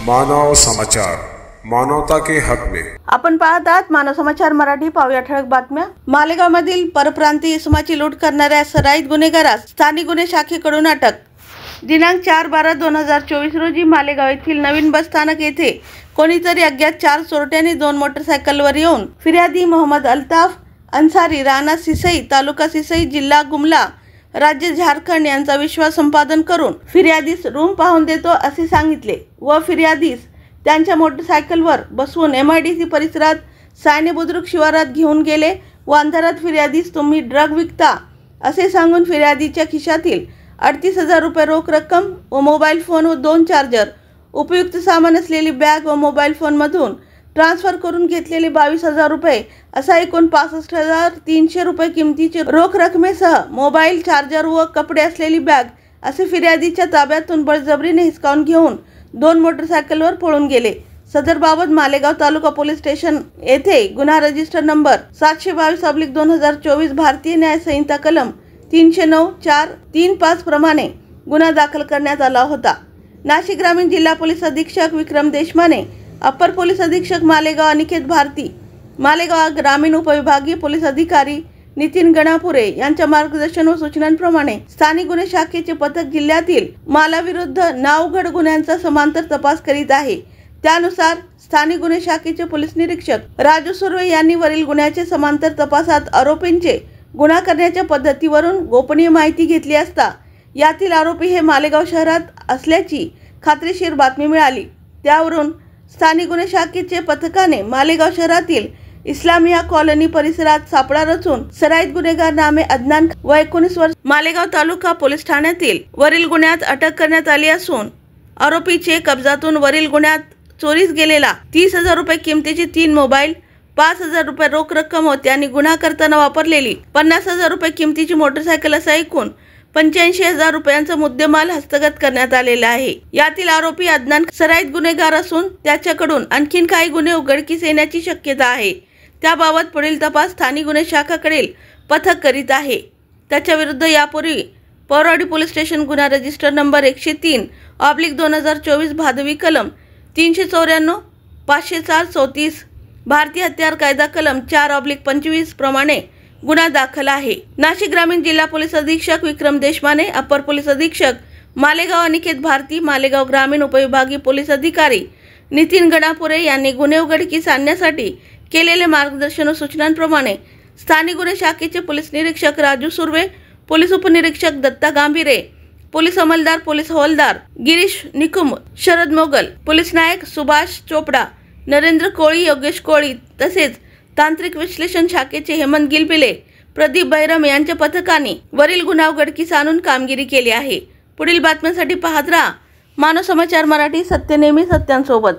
मानव समाचार, मानवता के हक में। आपण पाहत आहात मानव समाचार मराठी। पाहूया ठळक बातम्या। मालेगावमधील परप्रांतीय इसमाची लूट करणाऱ्या सराईत गुन्हेगारास स्थानिक गुन्हे शाखेकडून अटक। दिनांक 4/12/2024 रोजी मालेगाव येथील नवीन बस स्थानक येथे कोणीतरी अज्ञात 4 चोरट्यांनी 2 मोटरसायकलवर येऊन फिर्यादी मोहम्मद अल्ताफ अन्सारी, राणा सिसई, तालुका सिसई, जिल्हा गुमला, राज्य झारखंड यांचा विश्वास संपादन करून फिर्यादीस रूम पाहून देतो असे सांगितले व फिर्यादीस त्यांच्या मोटरसायकलवर बसवून MIDC परिसरात सायने बुद्रुक शिवारात घेऊन गेले व अंधारात फिर्यादीस तुम्ही ड्रग विकता असे सांगून फिर्यादीच्या खिशातील 38,000 रुपये रोख रक्कम व मोबाईल फोन व 2 चार्जर, उपयुक्त सामान असलेली बॅग व मोबाईल फोन मधून ट्रान्सफर करून घेतलेले 22,000 रुपये असा एकूण 65,300 रुपये किमतीचे रोख रकमेसह मोबाईल, चार्जर व कपडे असलेली बॅग असे फिर्यादीच्या ताब्यातून बळजबरीने हिसकावून घेऊन 2 मोटरसायकलवर पळून गेले। सदर बाबत मालेगाव तालुका पोलीस स्टेशन येथे गुन्हा रजिस्टर नंबर 722/2024 भारतीय न्याय संहिता कलम 309(4)(3)(5) प्रमाणे गुन्हा दाखल करण्यात आला होता। नाशिक ग्रामीण जिल्हा पोलीस अधीक्षक विक्रम देशमाने, अपर पोलीस अधीक्षक मालेगाव अनिकेत भारती, मालेगाव ग्रामीण उपविभागीय पोलीस अधिकारी नितीन गणापुरे यांच्या मार्गदर्शन व सूचनांप्रमाणे स्थानिक गुन्हे शाखेचे पथक जिल्ह्यातील मालाविरुद्ध नावघड गुन्ह्यांचा समांतर तपास करीत आहे। त्यानुसार स्थानिक गुन्हे शाखेचे पोलीस निरीक्षक राजू सुर्वे यांनी वरील गुन्ह्याचे समांतर तपासात आरोपींचे गुन्हा करण्याच्या पद्धतीवरून गोपनीय माहिती घेतली असता यातील आरोपी हे मालेगाव शहरात असल्याची खात्रीशीर बातमी मिळाली। त्यावरून स्थानिक गुन्हे शाखेचे पथकाने मालेगाव शहरातील इस्लामिया कॉलनी परिसरात सापळा रचून सराईत गुन्हेगार नामे अदनान व 19 वर्ष मालेगाव तालुका पोलीस ठाण्यातील वरील गुन्ह्यात अटक करण्यात आली असून आरोपीचे कब्जातून वरील गुन्ह्यात चोरीस गेलेला 30,000 रुपये किमतीचे 3 मोबाईल, 5,000 रुपये रोख रक्कम व त्यांनी गुन्हा करताना वापरलेली 50,000 रुपये किमतीची मोटरसायकल असा एकूण 85,000 रुपयांचा मुद्देमाल हस्तगत करण्यात आलेला आहे। यातील आरोपी अदनान सराईत गुन्हेगार असून त्याच्याकडून आणखीन काही गुन्हे उघडकीस येण्याची शक्यता आहे। त्याबाबत पुढील तपास स्थानिक गुन्हे शाखाकडील पथक करीत आहे। त्याच्या विरुद्ध यापूर्वी पौराडी पोलीस स्टेशन गुन्हा रजिस्टर नंबर 103/2024 भादवी कलम 394, 504-34 भारतीय हत्यार कायदा कलम 4/25 प्रमाणे गुन्हा दाखल आहे। नाशिक ग्रामीण जिल्हा पोलीस अधीक्षक विक्रम देशमाने, अपर पोलीस अधीक्षक मालेगाव अनिकेत भारती, मालेगाव ग्रामीण उपविभागीय पोलीस अधिकारी नितीन गणापुरे यांनी गुन्हे उघडकीस आणण्यासाठी केलेले मार्गदर्शन व सूचनांप्रमाणे स्थानिक गुन्हे शाखेचे पोलीस निरीक्षक राजू सुर्वे, पोलीस उपनिरीक्षक दत्ता गांभीरे, पोलीस अंमलदार पोलीस हवालदार गिरीश निकुम, शरद मोगल, पोलीस नायक सुभाष चोपडा, नरेंद्र कोळी, योगेश कोळी तसेच तांत्रिक विश्लेषण शाखेचे हेमंत गिलबिले, प्रदीप बैरम यांच्या पथकाने वरील गुन्हा उघडकीस आणून कामगिरी केली आहे। पुढील बातम्यांसाठी पाहत राहा मानव समाचार मराठी, सत्य नेहमी सत्यांसोबत।